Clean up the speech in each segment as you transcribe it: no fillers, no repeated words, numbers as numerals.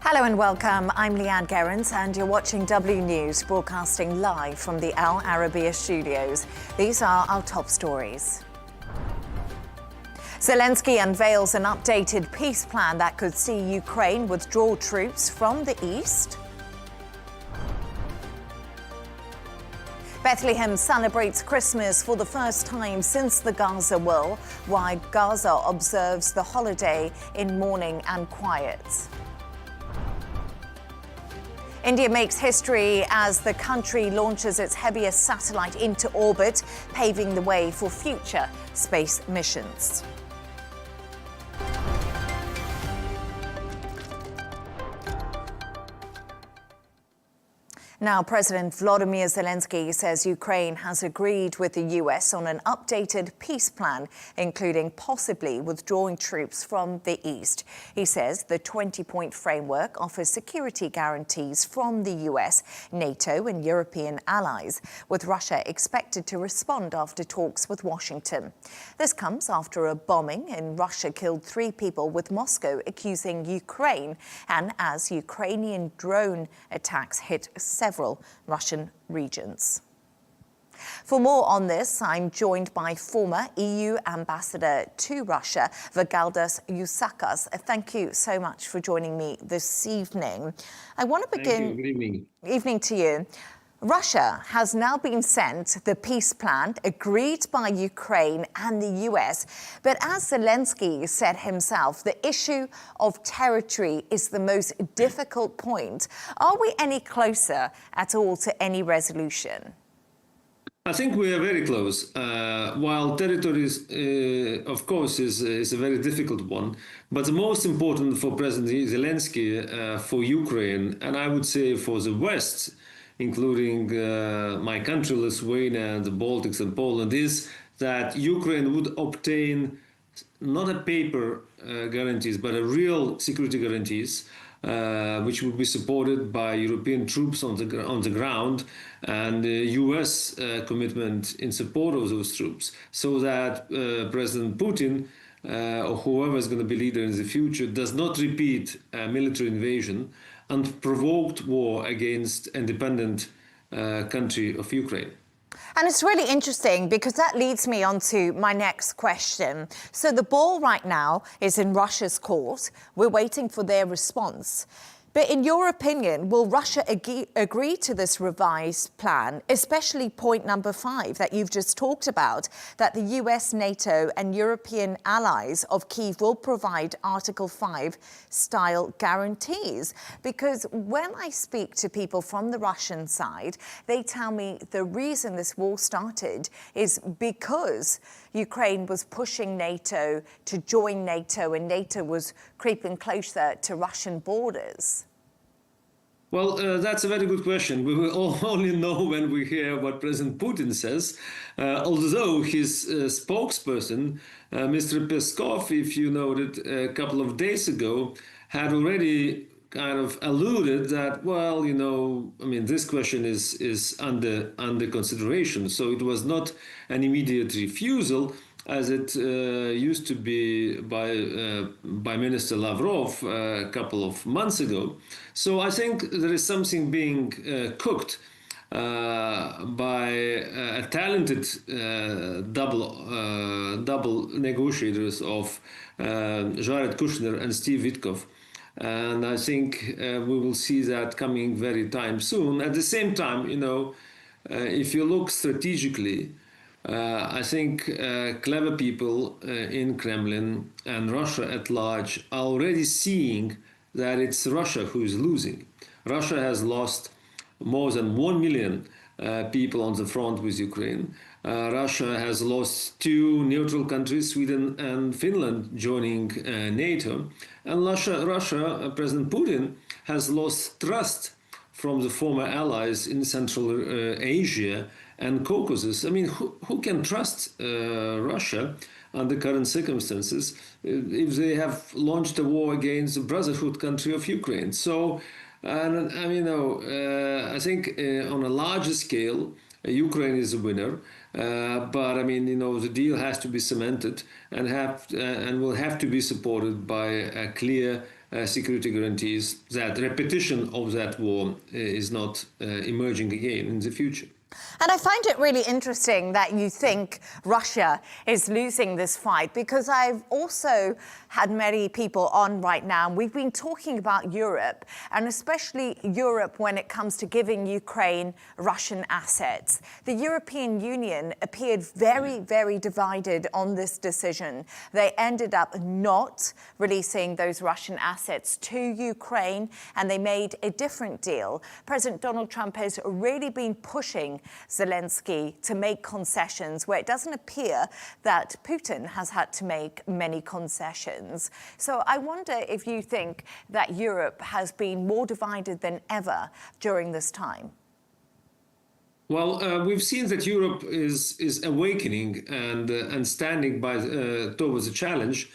Hello and welcome. I'm Leigh-Ann Gerrans and you're watching W News, broadcasting live from the Al Arabiya studios. These are our top stories. Zelenskyy unveils an updated peace plan that could see Ukraine withdraw troops from the east. Bethlehem celebrates Christmas for the first time since the Gaza war, while Gaza observes the holiday in mourning and quiet. India makes history as the country launches its heaviest satellite into orbit, paving the way for future space missions. Now, President Volodymyr Zelenskyy says Ukraine has agreed with the US on an updated peace plan, including possibly withdrawing troops from the east. He says the 20-point framework offers security guarantees from the US, NATO and European allies, with Russia expected to respond after talks with Washington. This comes after a bombing in Russia killed 3 people, with Moscow accusing Ukraine, and as Ukrainian drone attacks hit several Russian regions. For more on this, I'm joined by former EU Ambassador to Russia, Vygaudas Ušackas. Thank you so much for joining me this evening. I want to begin... Thank you. Good evening. Evening to you. Russia has now been sent the peace plan agreed by Ukraine and the US. But as Zelenskyy said himself, the issue of territory is the most difficult point. Are we any closer at all to any resolution? I think we are very close. While territories, of course, is a very difficult one, but the most important for President Zelenskyy, for Ukraine, and I would say for the West, including my country, Lithuania, the Baltics and Poland, is that Ukraine would obtain not a paper guarantees, but a real security guarantees, which would be supported by European troops on the ground and US commitment in support of those troops, so that President Putin or whoever is going to be leader in the future does not repeat a military invasion and provoked war against independent country of Ukraine. And it's really interesting because that leads me on to my next question. So the ball right now is in Russia's court. We're waiting for their response. But in your opinion, will Russia agree to this revised plan, especially point number 5 that you've just talked about, that the US, NATO and European allies of Kyiv will provide Article 5 style guarantees? Because when I speak to people from the Russian side, they tell me the reason this war started is because Ukraine was pushing NATO to join NATO and NATO was creeping closer to Russian borders. Well, that's a very good question. We will only know when we hear what President Putin says, although his spokesperson, Mr. Peskov, if you noted a couple of days ago, had already kind of alluded that, well, you know, I mean, this question is under consideration. So it was not an immediate refusal, as it used to be by Minister Lavrov a couple of months ago. So I think there is something being cooked by a talented double negotiators of Jared Kushner and Steve Witkoff. And I think we will see that coming very time soon. At the same time, you know, if you look strategically, I think clever people in Kremlin and Russia at large are already seeing that it's Russia who is losing. Russia has lost more than 1 million people on the front with Ukraine. Russia has lost 2 neutral countries, Sweden and Finland, joining NATO. And Russia, President Putin, has lost trust from the former allies in Central Asia and Caucasus. I mean, who can trust Russia under current circumstances if they have launched a war against the brotherhood country of Ukraine? So, and I mean, I think on a larger scale, Ukraine is a winner. But I mean, you know, the deal has to be cemented and will have to be supported by a clear security guarantees that repetition of that war is not emerging again in the future. And I find it really interesting that you think Russia is losing this fight, because I've also had many people on right now. We've been talking about Europe, and especially Europe when it comes to giving Ukraine Russian assets. The European Union appeared very, very divided on this decision. They ended up not releasing those Russian assets to Ukraine, and they made a different deal. President Donald Trump has really been pushing Zelenskyy to make concessions where it doesn't appear that Putin has had to make many concessions. So I wonder if you think that Europe has been more divided than ever during this time. Well, we've seen that Europe is awakening and standing by towards a challenge,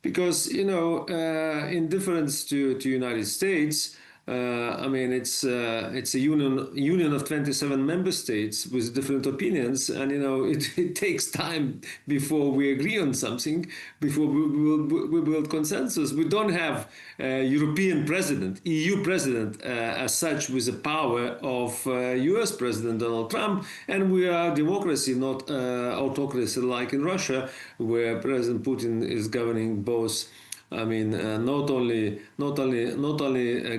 because in difference to United States. I mean, it's a union of 27 member states with different opinions, and it takes time before we agree on something, before we build consensus. We don't have a European president, EU president as such, with the power of US President Donald Trump, and we are a democracy, not autocracy like in Russia, where President Putin is governing both. I mean, not only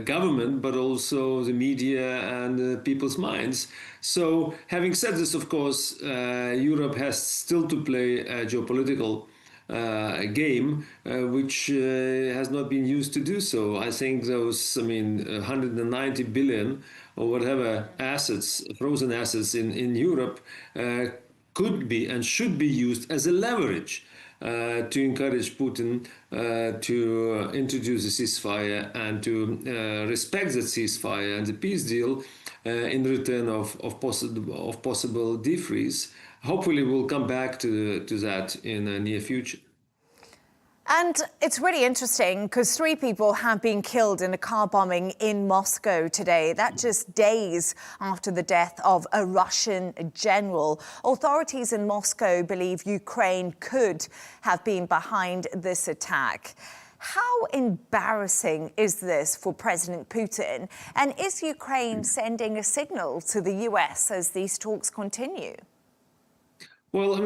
government, but also the media and people's minds. So, having said this, of course, Europe has still to play a geopolitical game, which has not been used to do so. I think those, 190 billion or whatever assets, frozen assets in Europe, could be and should be used as a leverage to encourage Putin to introduce a ceasefire and to respect the ceasefire and the peace deal in return of possible defreeze. Hopefully, we'll come back to that in the near future. And it's really interesting because 3 people have been killed in a car bombing in Moscow today. That just days after the death of a Russian general. Authorities in Moscow believe Ukraine could have been behind this attack. How embarrassing is this for President Putin? And is Ukraine sending a signal to the US as these talks continue? Well,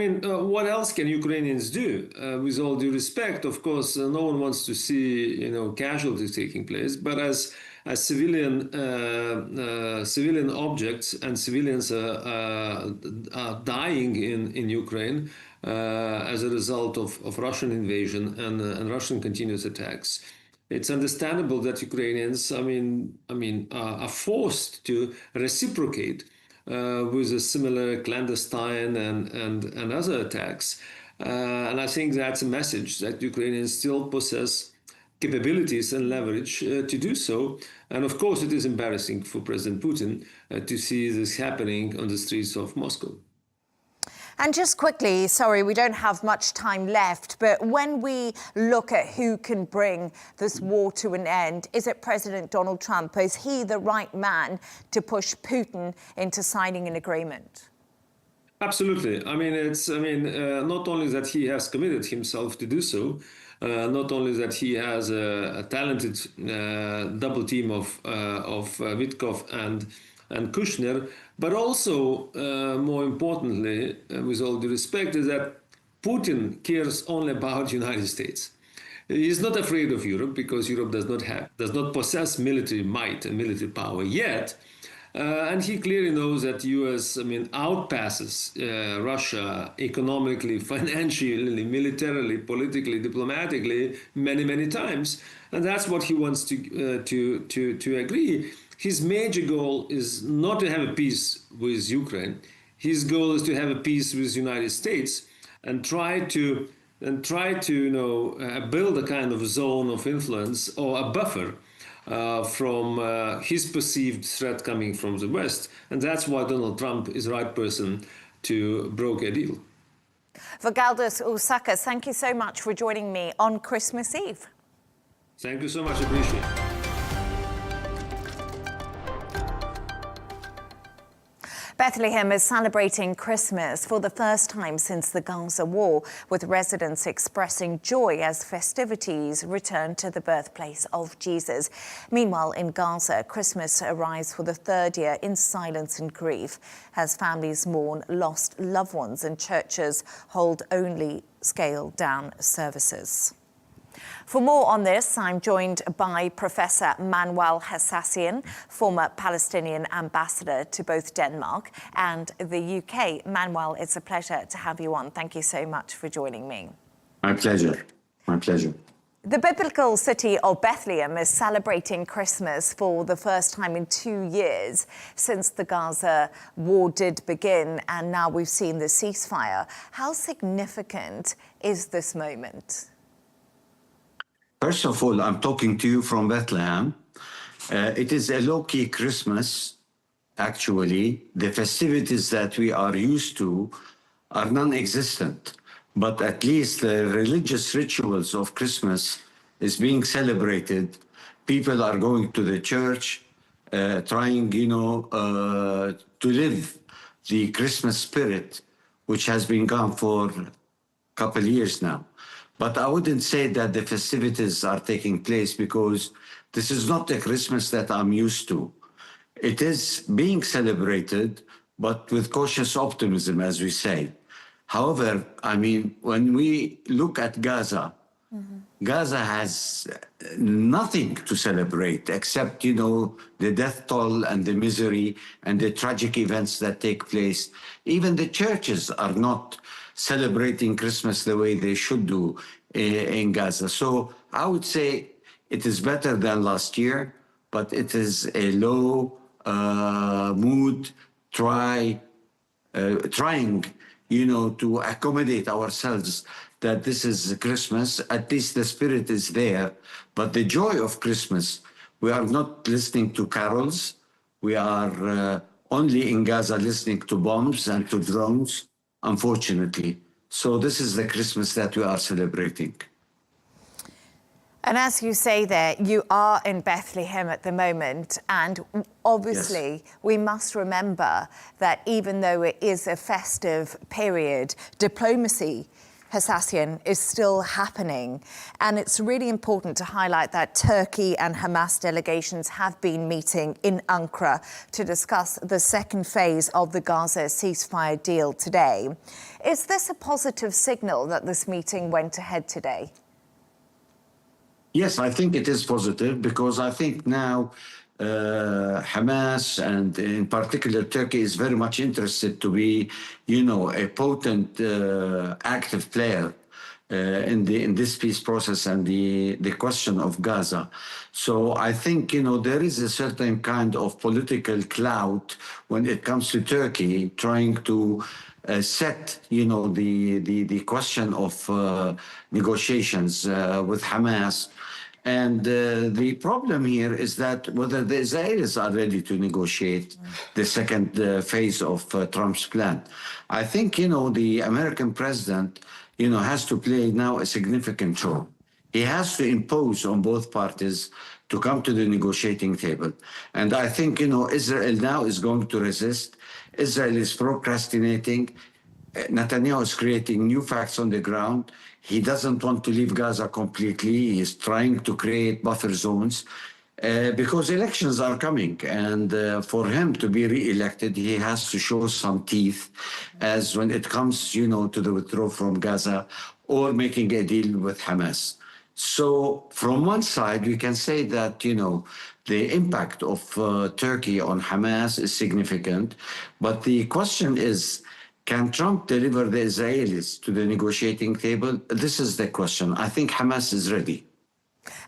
what else can Ukrainians do? With all due respect, of course, no one wants to see, casualties taking place. But as civilian objects and civilians are dying in Ukraine as a result of Russian invasion and Russian continuous attacks, it's understandable that Ukrainians, are forced to reciprocate with a similar clandestine and other attacks. And I think that's a message that Ukrainians still possess capabilities and leverage to do so. And of course, it is embarrassing for President Putin to see this happening on the streets of Moscow. And just quickly, sorry, we don't have much time left, but when we look at who can bring this war to an end, is it President Donald Trump? Is he the right man to push Putin into signing an agreement? Absolutely. It's not only that he has committed himself to do so, not only that he has a talented double team of Witkoff and Kushner, but also, more importantly, with all due respect, is that Putin cares only about the United States. He's not afraid of Europe because Europe does not possess military might and military power yet. And he clearly knows that US, outpasses Russia economically, financially, militarily, politically, diplomatically, many, many times. And that's what he wants to agree. His major goal is not to have a peace with Ukraine. His goal is to have a peace with the United States and try to build a kind of zone of influence or a buffer from his perceived threat coming from the West. And that's why Donald Trump is the right person to broker a deal. Vygaudas Ušackas, thank you so much for joining me on Christmas Eve. Thank you so much. I appreciate it. Bethlehem is celebrating Christmas for the first time since the Gaza war, with residents expressing joy as festivities return to the birthplace of Jesus. Meanwhile, in Gaza, Christmas arrives for the third year in silence and grief as families mourn lost loved ones and churches hold only scaled-down services. For more on this, I'm joined by Professor Manuel Hassassian, former Palestinian ambassador to both Denmark and the UK. Manuel, it's a pleasure to have you on. Thank you so much for joining me. My pleasure. My pleasure. The biblical city of Bethlehem is celebrating Christmas for the first time in 2 years since the Gaza war did begin, and now we've seen the ceasefire. How significant is this moment? First of all, I'm talking to you from Bethlehem. It is a low-key Christmas, actually. The festivities that we are used to are non-existent, but at least the religious rituals of Christmas is being celebrated. People are going to the church, trying, to live the Christmas spirit, which has been gone for a couple of years now. But I wouldn't say that the festivities are taking place because this is not the Christmas that I'm used to. It is being celebrated, but with cautious optimism, as we say. However, I mean, when we look at Gaza, Gaza has nothing to celebrate except, the death toll and the misery and the tragic events that take place. Even the churches are not celebrating Christmas the way they should do in Gaza. So I would say it is better than last year, but it is a low mood, trying, to accommodate ourselves that this is Christmas. At least the spirit is there. But the joy of Christmas, we are not listening to carols. We are only in Gaza listening to bombs and to drones, unfortunately. So this is the Christmas that we are celebrating. And as you say there, you are in Bethlehem at the moment, and obviously we must remember that even though it is a festive period, diplomacy, Hassassian, is still happening. And it's really important to highlight that Turkey and Hamas delegations have been meeting in Ankara to discuss the second phase of the Gaza ceasefire deal today. Is this a positive signal that this meeting went ahead today? Yes, I think it is positive because I think now Hamas and in particular Turkey is very much interested to be, a potent, active player in this peace process and the question of Gaza. So I think, there is a certain kind of political clout when it comes to Turkey trying to set, the question of negotiations with Hamas. And the problem here is that whether the Israelis are ready to negotiate the second phase of Trump's plan. I think, the American president, has to play now a significant role. He has to impose on both parties to come to the negotiating table. And I think, Israel now is going to resist. Israel is procrastinating. Netanyahu is creating new facts on the ground. He doesn't want to leave Gaza completely. He is trying to create buffer zones because elections are coming. And for him to be re-elected, he has to show some teeth as when it comes, to the withdrawal from Gaza or making a deal with Hamas. So from one side, we can say that, the impact of Turkey on Hamas is significant. But the question is, can Trump deliver the Israelis to the negotiating table? This is the question. I think Hamas is ready.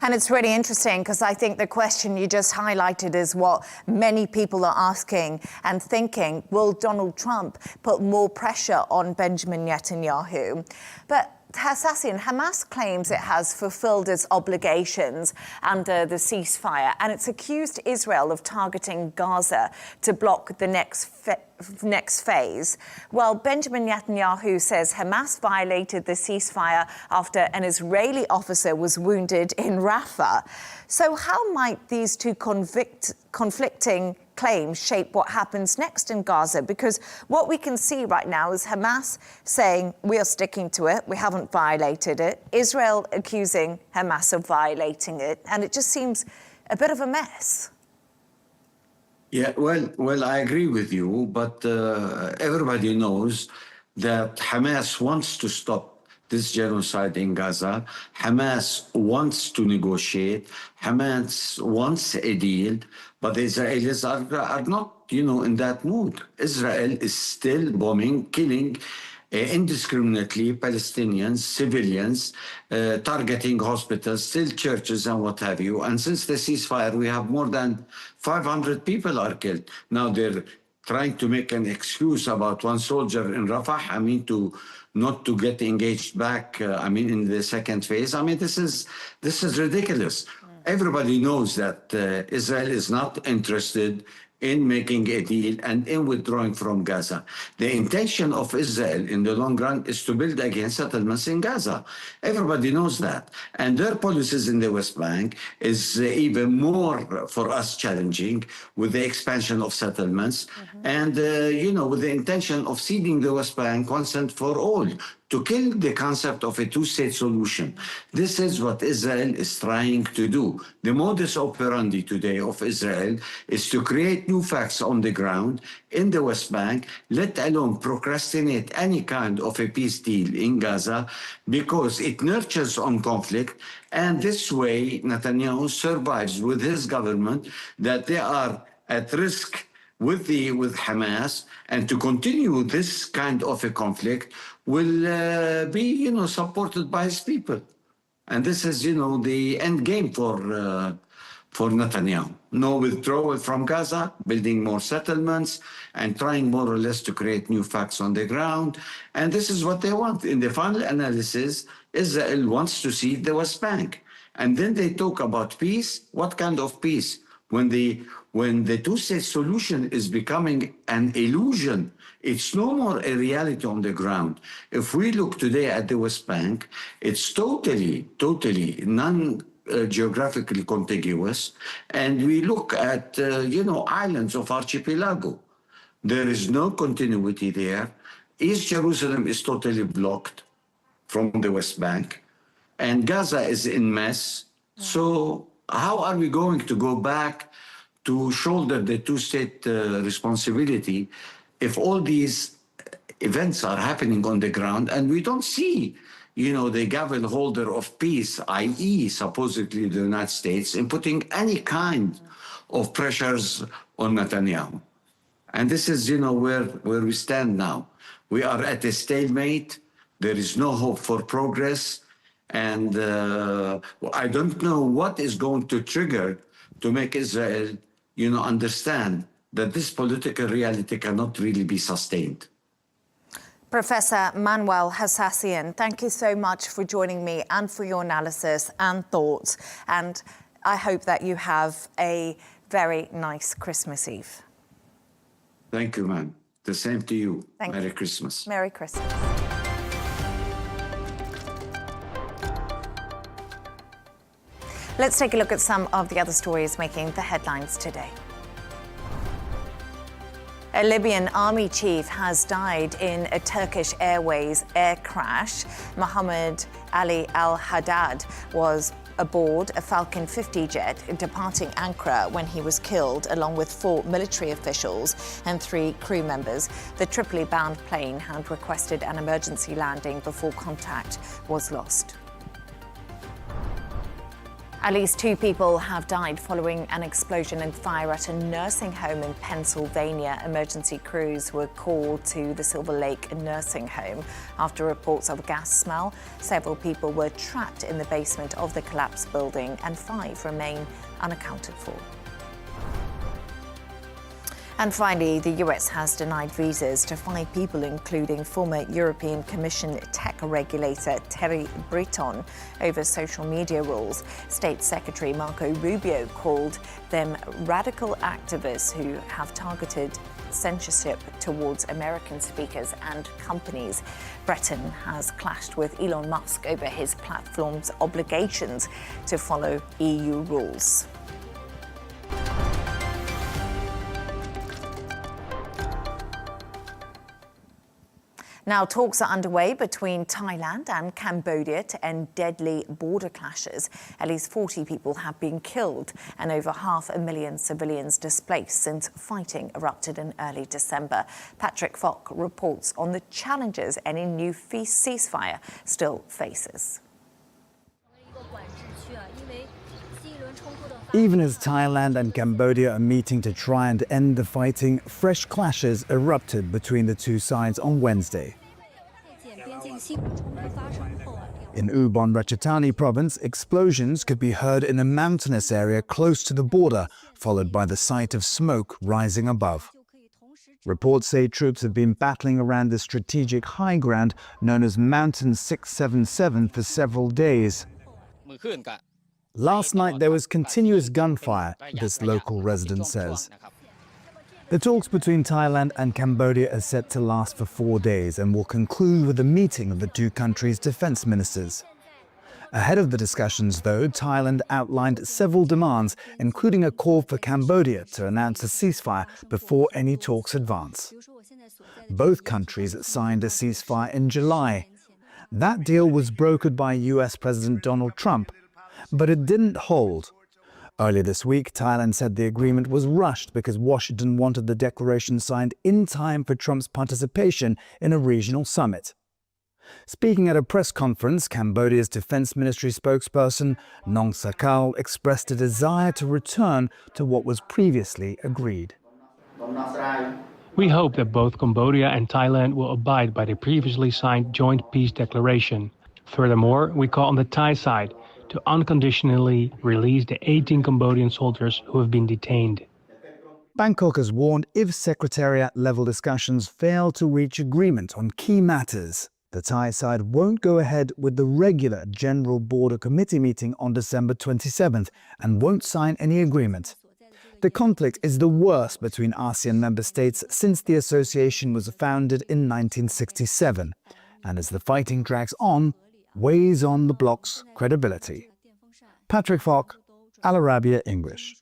And it's really interesting because I think the question you just highlighted is what many people are asking and thinking. Will Donald Trump put more pressure on Benjamin Netanyahu? But Hassassian, Hamas claims it has fulfilled its obligations under the ceasefire, and it's accused Israel of targeting Gaza to block the next phase. Well, Benjamin Netanyahu says Hamas violated the ceasefire after an Israeli officer was wounded in Rafah. So how might these two conflicting claims shape what happens next in Gaza? Because what we can see right now is Hamas saying we are sticking to it, we haven't violated it, Israel accusing Hamas of violating it, and it just seems a bit of a mess. Yeah, well, I agree with you, but everybody knows that Hamas wants to stop this genocide in Gaza. Hamas wants to negotiate. Hamas wants a deal, but the Israelis are not, in that mood. Israel is still bombing, killing indiscriminately Palestinians, civilians, targeting hospitals, still churches and what have you. And since the ceasefire, we have more than 500 people are killed. Now they're trying to make an excuse about one soldier in Rafah, to not to get engaged back, in the second phase. This is ridiculous. Everybody knows that Israel is not interested in making a deal and in withdrawing from Gaza. The intention of Israel in the long run is to build again settlements in Gaza. Everybody knows that. And their policies in the West Bank is even more for us challenging with the expansion of settlements and, with the intention of ceding the West Bank once and for all, to kill the concept of a two-state solution. This is what Israel is trying to do. The modus operandi today of Israel is to create new facts on the ground in the West Bank, let alone procrastinate any kind of a peace deal in Gaza, because it nurtures on conflict. And this way, Netanyahu survives with his government that they are at risk with Hamas, and to continue this kind of a conflict will be, supported by his people. And this is, the end game for Netanyahu. No withdrawal from Gaza, building more settlements, and trying more or less to create new facts on the ground. And this is what they want. In the final analysis, Israel wants to cede the West Bank. And then they talk about peace. What kind of peace? When the two-state solution is becoming an illusion, it's no more a reality on the ground. If we look today at the West Bank, it's totally non-geographically contiguous. And we look at, islands of archipelago. There is no continuity there. East Jerusalem is totally blocked from the West Bank. And Gaza is in mess. So how are we going to go back to shoulder the two-state responsibility if all these events are happening on the ground and we don't see, the gavel holder of peace, i.e. supposedly the United States, in putting any kind of pressures on Netanyahu? And this is, where we stand now. We are at a stalemate. There is no hope for progress. And I don't know what is going to trigger to make Israel, understand that this political reality cannot really be sustained. Professor Manuel Hassassian, thank you so much for joining me and for your analysis and thoughts. And I hope that you have a very nice Christmas Eve. Thank you, man. The same to you. Thank Merry you. Christmas. Merry Christmas. Let's take a look at some of the other stories making the headlines today. A Libyan army chief has died in a Turkish Airways air crash. Mohammed Ali al-Haddad was aboard a Falcon 50 jet departing Ankara when he was killed, along with 4 military officials and 3 crew members. The Tripoli-bound plane had requested an emergency landing before contact was lost. At least 2 people have died following an explosion and fire at a nursing home in Pennsylvania. Emergency crews were called to the Silver Lake nursing home after reports of a gas smell. Several people were trapped in the basement of the collapsed building, and 5 remain unaccounted for. And finally, the US has denied visas to 5 people, including former European Commission tech regulator Thierry Breton, over social media rules. State Secretary Marco Rubio called them radical activists who have targeted censorship towards American speakers and companies. Breton has clashed with Elon Musk over his platform's obligations to follow EU rules. Now, talks are underway between Thailand and Cambodia to end deadly border clashes. At least 40 people have been killed and over 500,000 civilians displaced since fighting erupted in early December. Patrick Falk reports on the challenges any new ceasefire still faces. Even as Thailand and Cambodia are meeting to try and end the fighting, fresh clashes erupted between the two sides on Wednesday. In Ubon Ratchathani province, explosions could be heard in a mountainous area close to the border, followed by the sight of smoke rising above. Reports say troops have been battling around the strategic high ground known as Mountain 677 for several days. Last night there was continuous gunfire, this local resident says. The talks between Thailand and Cambodia are set to last for 4 days and will conclude with a meeting of the two countries' defense ministers. Ahead of the discussions, though, Thailand outlined several demands, including a call for Cambodia to announce a ceasefire before any talks advance. Both countries signed a ceasefire in July. That deal was brokered by US President Donald Trump, but it didn't hold. Earlier this week, Thailand said the agreement was rushed because Washington wanted the declaration signed in time for Trump's participation in a regional summit. Speaking at a press conference, Cambodia's Defense Ministry spokesperson Nong Sakal expressed a desire to return to what was previously agreed. We hope that both Cambodia and Thailand will abide by the previously signed joint peace declaration. Furthermore, we call on the Thai side to unconditionally release the 18 Cambodian soldiers who have been detained. Bangkok has warned if Secretariat-level discussions fail to reach agreement on key matters, the Thai side won't go ahead with the regular General Border Committee meeting on December 27th and won't sign any agreement. The conflict is the worst between ASEAN member states since the association was founded in 1967, and as the fighting drags on, weighs on the bloc's credibility. Patrick Falk, Al Arabiya English.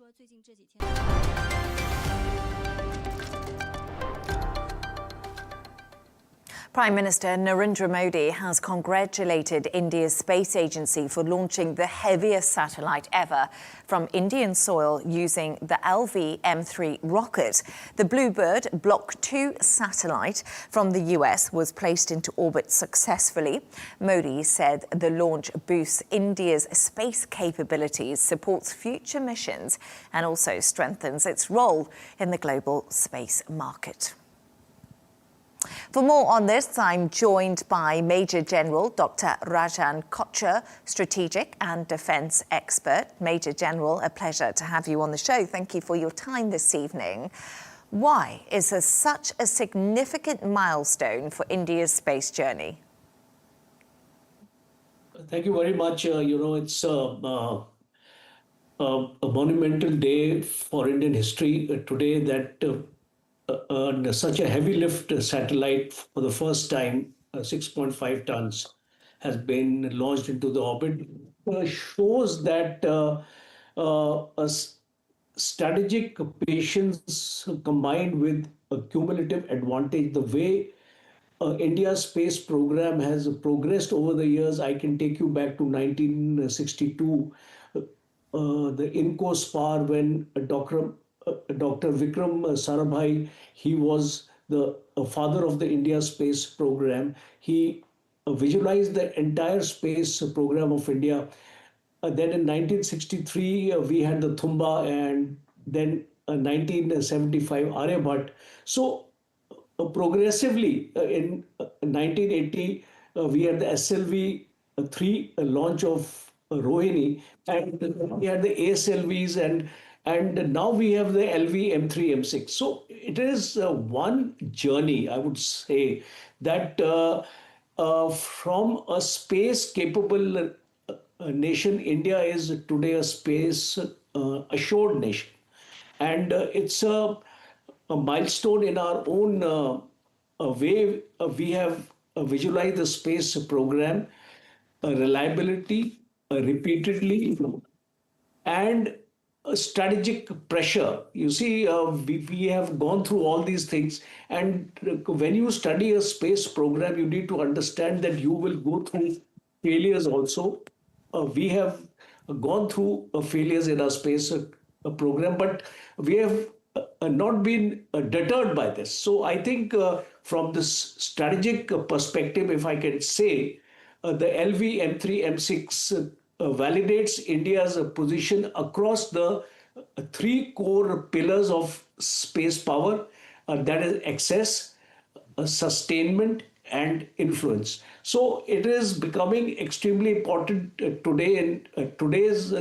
Prime Minister Narendra Modi has congratulated India's space agency for launching the heaviest satellite ever from Indian soil using the LV-M3 rocket. The Bluebird Block 2 satellite from the US was placed into orbit successfully. Modi said the launch boosts India's space capabilities, supports future missions, and also strengthens its role in the global space market. For more on this, I'm joined by Major General Dr. Rajan Kochhar, strategic and defence expert. Major General, a pleasure to have you on the show. Thank you for your time this evening. Why is this such a significant milestone for India's space journey? Thank you very much. It's a monumental day for Indian history today that such a heavy lift satellite for the first time, 6.5 tons, has been launched into the orbit. Shows that a strategic patience combined with a cumulative advantage, the way India's space program has progressed over the years. I can take you back to 1962, the INCO SPAR, when Dr. Vikram Sarabhai, he was the father of the India space program. He visualized the entire space program of India. Then in 1963, we had the Thumba, and then 1975, Aryabhat. So progressively, in 1980, we had the SLV-3 launch of Rohini, and we had the ASLVs, and now we have the LV M3, M6. So it is one journey, I would say, that from a space-capable nation, India is today a space-assured nation. And it's a milestone in our own way. We have visualized the space program, reliability, repeatedly, and strategic pressure. You see, we have gone through all these things, and when you study a space program, you need to understand that you will go through failures also. We have gone through failures in our space program, but we have not been deterred by this. So I think from this strategic perspective, if I can say, the LV M3 M6 validates India's position across the three core pillars of space power, that is access, sustainment, and influence. So it is becoming extremely important today in today's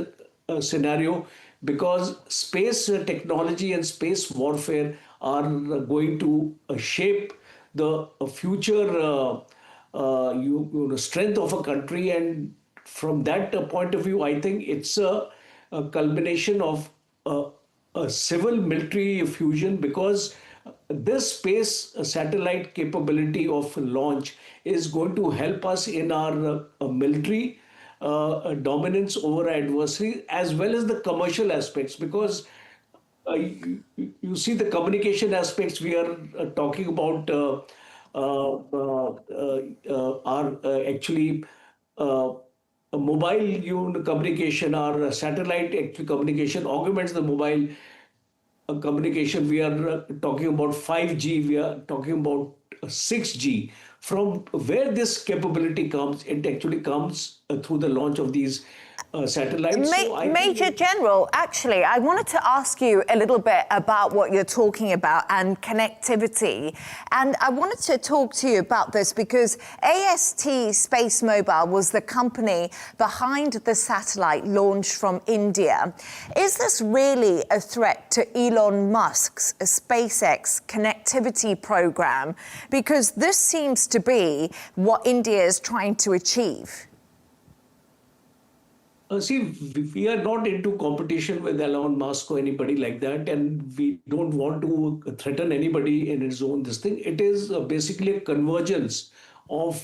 scenario, because space technology and space warfare are going to shape the future strength of a country. And from that point of view, I think it's a culmination of a civil military fusion, because this space satellite capability of launch is going to help us in our military dominance over adversary, as well as the commercial aspects, because you see the communication aspects we are talking about are actually a mobile communication. Our satellite actually communication augments the mobile communication. We are talking about 5G, we are talking about 6G. From where this capability comes, it actually comes through the launch of these satellites. Major General, actually, I wanted to ask you a little bit about what you're talking about and connectivity. And I wanted to talk to you about this because AST Space Mobile was the company behind the satellite launched from India. Is this really a threat to Elon Musk's SpaceX connectivity program? Because this seems to be what India is trying to achieve. See, we are not into competition with Elon Musk or anybody like that, and we don't want to threaten anybody in its own this thing. It is basically a convergence of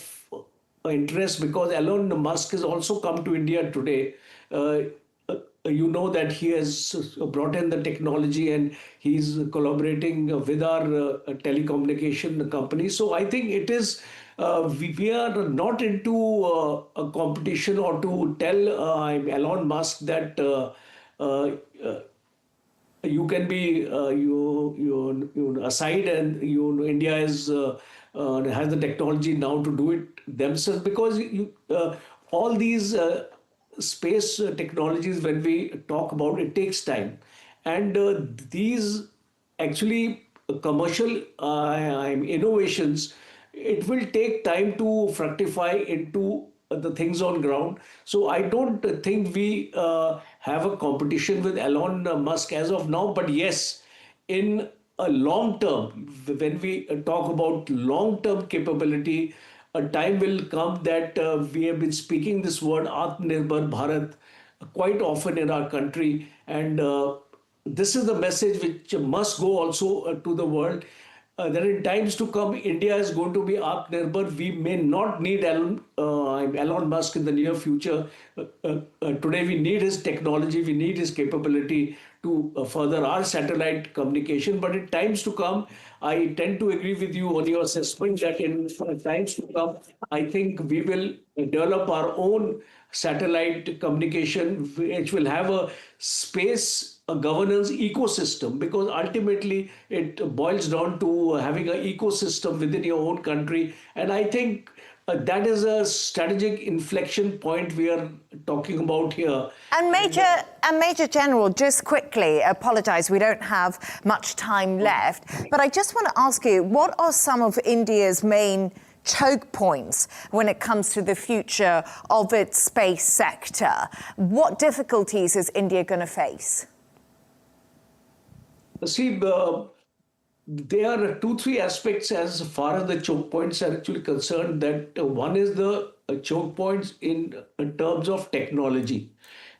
interest, because Elon Musk has also come to India today. You know that he has brought in the technology and he's collaborating with our telecommunication company. So I think it is, we are not into a competition or to tell Elon Musk that you can be you aside, and India is has the technology now to do it themselves, because all these space technologies, when we talk about it, takes time, and these actually commercial innovations, it will take time to fructify into the things on ground. So I don't think we have a competition with Elon Musk as of now. But yes, in a long term, when we talk about long-term capability, a time will come that we have been speaking this word Atmanirbhar Bharat quite often in our country. And this is the message which must go also to the world. That in times to come, India is going to be Atmanirbhar. We may not need Elon Musk in the near future. Today, we need his technology, we need his capability to further our satellite communication. But in times to come, I tend to agree with you on your assessment that in times to come, I think we will develop our own satellite communication, which will have a space, a governance ecosystem, because ultimately it boils down to having an ecosystem within your own country. And I think that is a strategic inflection point we are talking about here. And Major General, just quickly, apologise, we don't have much time left, but I just want to ask you, what are some of India's main choke points when it comes to the future of its space sector? What difficulties is India going to face? See, there are 2-3 aspects as far as the choke points are actually concerned. That one is the choke points in terms of technology,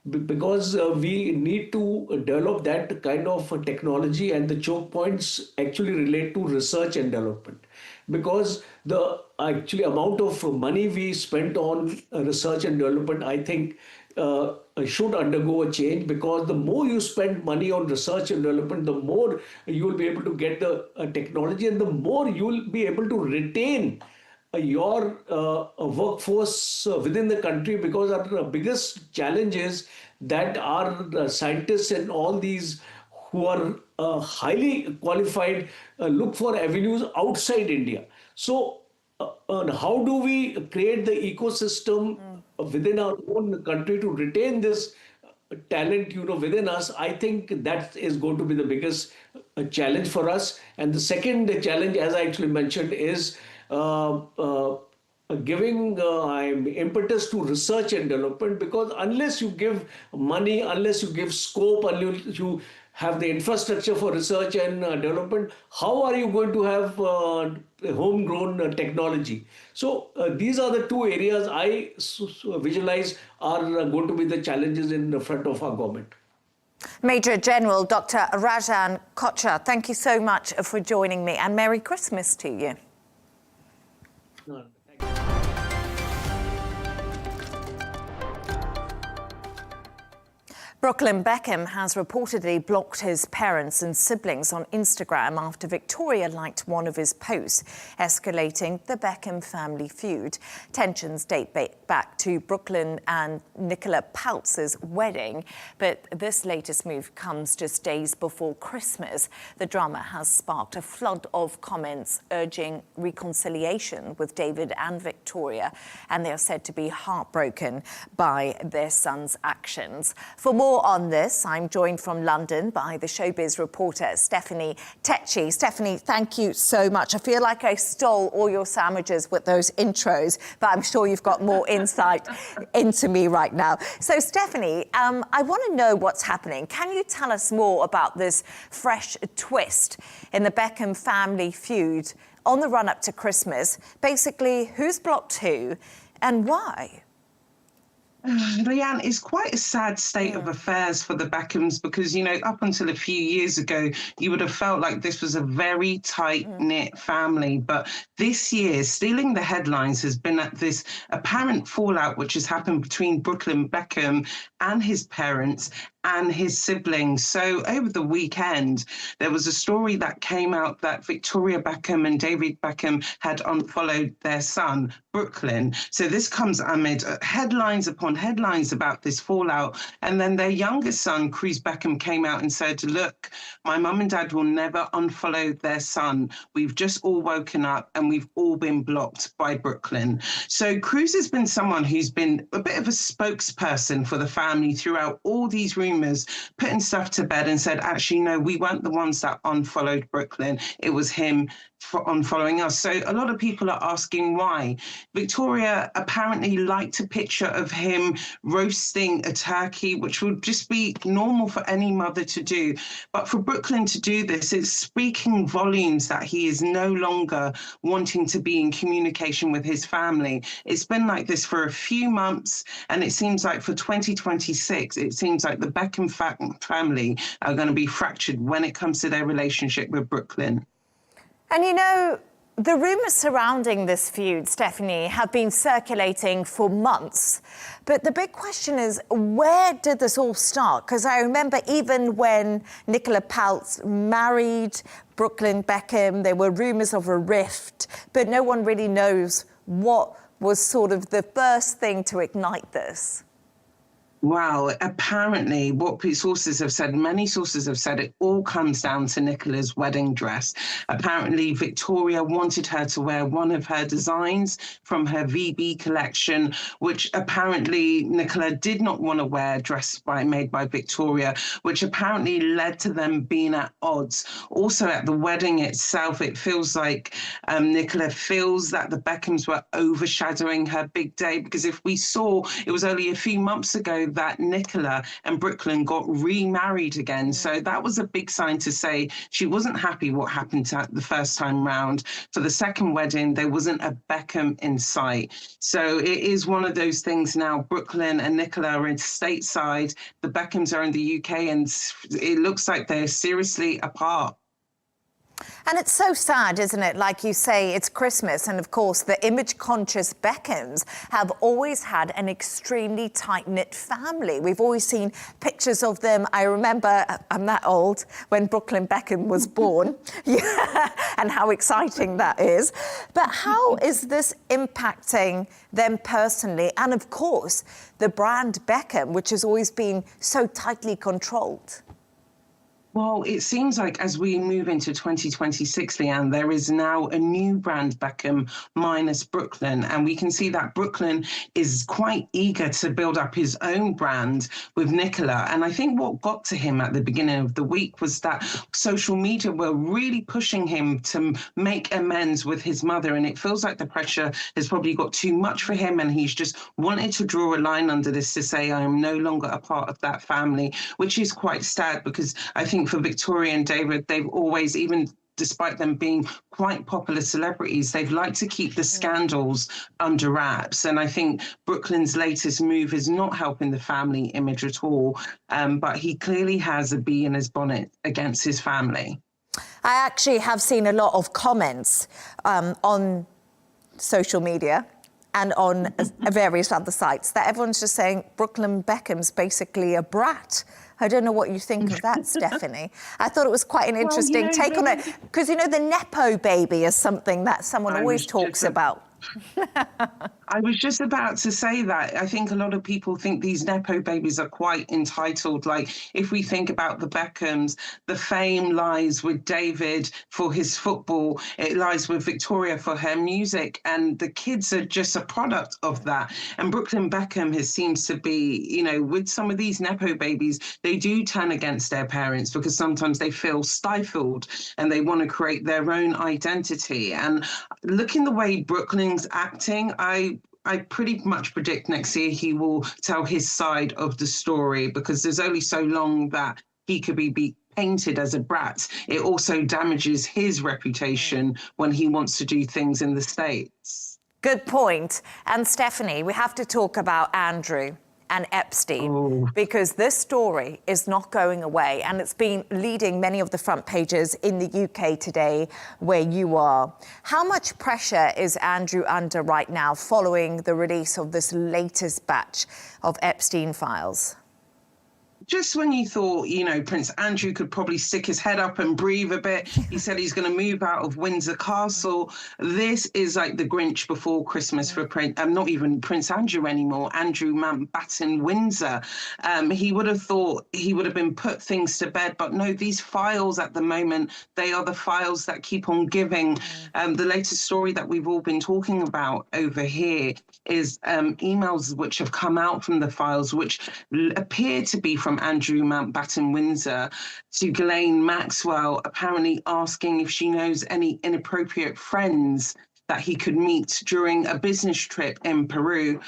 because we need to develop that kind of technology, and the choke points actually relate to research and development, because the actually amount of money we spent on research and development, I think should undergo a change, because the more you spend money on research and development, the more you will be able to get the technology, and the more you will be able to retain your workforce within the country, because our biggest challenge is that our scientists and all these who are highly qualified look for avenues outside India. So how do we create the ecosystem within our own country to retain this talent, within us? I think that is going to be the biggest challenge for us. And the second challenge, as I actually mentioned, is giving impetus to research and development, because unless you give money, unless you give scope, unless you have the infrastructure for research and development, how are you going to have homegrown technology? So these are the two areas I visualize are going to be the challenges in front of our government. Major General Dr. Rajan Kochhar, thank you so much for joining me, and Merry Christmas to you. Brooklyn Beckham has reportedly blocked his parents and siblings on Instagram after Victoria liked one of his posts, escalating the Beckham family feud. Tensions date back to Brooklyn and Nicola Peltz's wedding, but this latest move comes just days before Christmas. The drama has sparked a flood of comments urging reconciliation with David and Victoria, and they are said to be heartbroken by their son's actions. For more on this, I'm joined from London by the showbiz reporter Stephanie Tecci. Stephanie, thank you so much. I feel like I stole all your sandwiches with those intros, but I'm sure you've got more insight into me right now. So, Stephanie, I want to know what's happening. Can you tell us more about this fresh twist in the Beckham family feud on the run-up to Christmas? Basically, who's blocked who and why? Leigh-Ann, it's quite a sad state of affairs for the Beckhams because, up until a few years ago, you would have felt like this was a very tight-knit family. But this year, stealing the headlines has been at this apparent fallout which has happened between Brooklyn Beckham and his parents and his siblings. So over the weekend, there was a story that came out that Victoria Beckham and David Beckham had unfollowed their son, Brooklyn. So this comes amid headlines upon headlines about this fallout. And then their youngest son, Cruz Beckham, came out and said, look, my mum and dad will never unfollow their son. We've just all woken up and we've all been blocked by Brooklyn. So Cruz has been someone who's been a bit of a spokesperson for the family throughout all these rumors, putting stuff to bed and said, actually, no, we weren't the ones that unfollowed Brooklyn. It was him for unfollowing us. So a lot of people are asking why. Victoria apparently liked a picture of him roasting a turkey, which would just be normal for any mother to do. But for Brooklyn to do this, it's speaking volumes that he is no longer wanting to be in communication with his family. It's been like this for a few months, and it seems like for 2026, it seems like the Beckham family are going to be fractured when it comes to their relationship with Brooklyn. And the rumours surrounding this feud, Stephanie, have been circulating for months. But the big question is, where did this all start? Because I remember even when Nicola Peltz married Brooklyn Beckham, there were rumours of a rift, but no one really knows what was sort of the first thing to ignite this. Wow, apparently what sources have said, many sources have said, it all comes down to Nicola's wedding dress. Apparently Victoria wanted her to wear one of her designs from her VB collection, which apparently Nicola did not want to wear, dress made by Victoria, which apparently led to them being at odds. Also at the wedding itself, it feels like Nicola feels that the Beckhams were overshadowing her big day, because if we saw, it was only a few months ago that Nicola and Brooklyn got remarried again. So that was a big sign to say she wasn't happy what happened to the first time round. For the second wedding, there wasn't a Beckham in sight. So it is one of those things now. Brooklyn and Nicola are in stateside. The Beckhams are in the UK, and it looks like they're seriously apart. And it's so sad, isn't it? Like you say, it's Christmas. And of course, the image-conscious Beckhams have always had an extremely tight-knit family. We've always seen pictures of them. I remember, I'm that old, when Brooklyn Beckham was born. Yeah, and how exciting that is. But how is this impacting them personally? And of course, the brand Beckham, which has always been so tightly controlled. Well, it seems like as we move into 2026, Leigh-Ann, there is now a new brand Beckham minus Brooklyn. And we can see that Brooklyn is quite eager to build up his own brand with Nicola. And I think what got to him at the beginning of the week was that social media were really pushing him to make amends with his mother. And it feels like the pressure has probably got too much for him. And he's just wanted to draw a line under this to say, I am no longer a part of that family, which is quite sad because I think for Victoria and David, they've always, even despite them being quite popular celebrities, they've liked to keep the scandals under wraps. And I think Brooklyn's latest move is not helping the family image at all. But he clearly has a bee in his bonnet against his family. I actually have seen a lot of comments on social media and on various other sites that everyone's just saying Brooklyn Beckham's basically a brat. I don't know what you think of that, Stephanie. I thought it was quite an interesting take on it. Because, you know, the Nepo baby is something that someone always talks about. I was just about to say that. I think a lot of people think these Nepo babies are quite entitled. Like, if we think about the Beckhams, the fame lies with David for his football. It lies with Victoria for her music. And the kids are just a product of that. And Brooklyn Beckham seems to be, you know, with some of these Nepo babies, they do turn against their parents because sometimes they feel stifled and they want to create their own identity. And looking the way Brooklyn's acting, I pretty much predict next year he will tell his side of the story because there's only so long that he could be painted as a brat. It also damages his reputation when he wants to do things in the States. Good point. And Stephanie, we have to talk about Andrew and Epstein, because this story is not going away, and it's been leading many of the front pages in the UK today where you are. How much pressure is Andrew under right now following the release of this latest batch of Epstein files? Just when you thought, you know, Prince Andrew could probably stick his head up and breathe a bit, he said he's going to move out of Windsor Castle. This is like the Grinch before Christmas for not even Prince Andrew anymore, Andrew Mountbatten Windsor. He would have thought he would have been put things to bed, but no, these files at the moment, they are the files that keep on giving. The latest story that we've all been talking about over here is emails which have come out from the files, which appear to be from Andrew Mountbatten Windsor to Ghislaine Maxwell, apparently asking if she knows any inappropriate friends that he could meet during a business trip in Peru.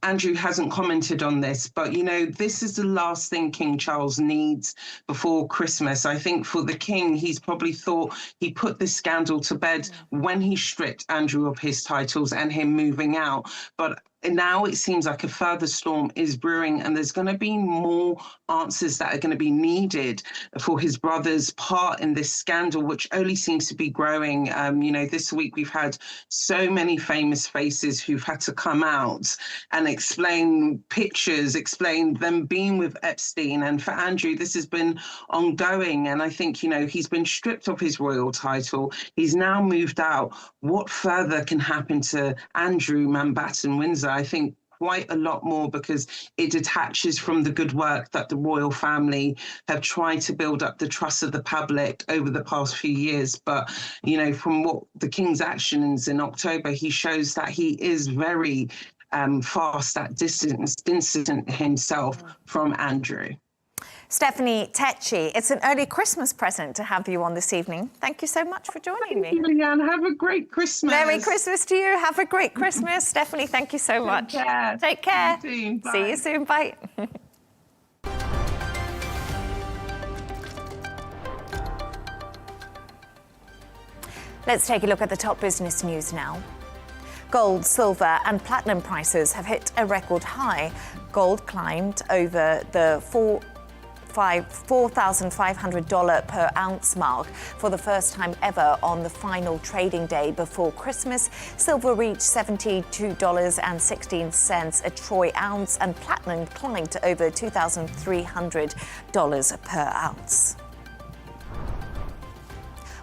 Andrew hasn't commented on this, but, you know, this is the last thing King Charles needs before Christmas. I think for the king, he's probably thought he put this scandal to bed when he stripped Andrew of his titles and him moving out. But now it seems like a further storm is brewing, and there's going to be more answers that are going to be needed for his brother's part in this scandal, which only seems to be growing. You know, this week we've had so many famous faces who've had to come out and explain pictures, explain them being with Epstein. And for Andrew, this has been ongoing. And I think, you know, he's been stripped of his royal title. He's now moved out. What further can happen to Andrew Mountbatten Windsor? I think quite a lot more, because it detaches from the good work that the royal family have tried to build up the trust of the public over the past few years. But, you know, from what the King's actions in October, he shows that he is very fast at distancing himself from Andrew. Stephanie Tecci, it's an early Christmas present to have you on this evening. Thank you so much for joining me. Thank you, Leigh-Ann. Have a great Christmas. Merry Christmas to you. Have a great Christmas. Stephanie, thank you so much. Take care. See you soon. Bye. Let's take a look at the top business news now. Gold, silver and platinum prices have hit a record high. Gold climbed over the $4,500 per ounce mark for the first time ever on the final trading day before Christmas. Silver reached $72.16 a troy ounce, and platinum climbed to over $2,300 per ounce.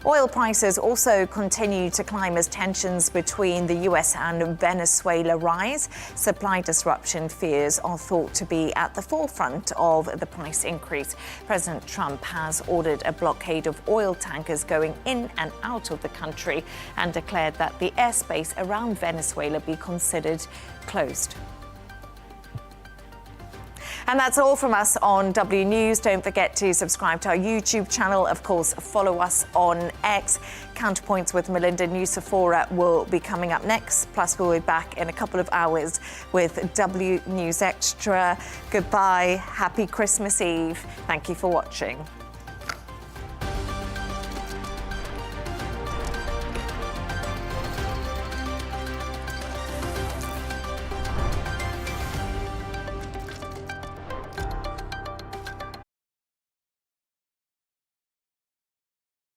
Oil prices also continue to climb as tensions between the US and Venezuela rise. Supply disruption fears are thought to be at the forefront of the price increase. President Trump has ordered a blockade of oil tankers going in and out of the country and declared that the airspace around Venezuela be considered closed. And that's all from us on W News. Don't forget to subscribe to our YouTube channel. Of course, follow us on X. Counterpoints with Melinda Nusafora will be coming up next. Plus, we'll be back in a couple of hours with W News Extra. Goodbye. Happy Christmas Eve. Thank you for watching.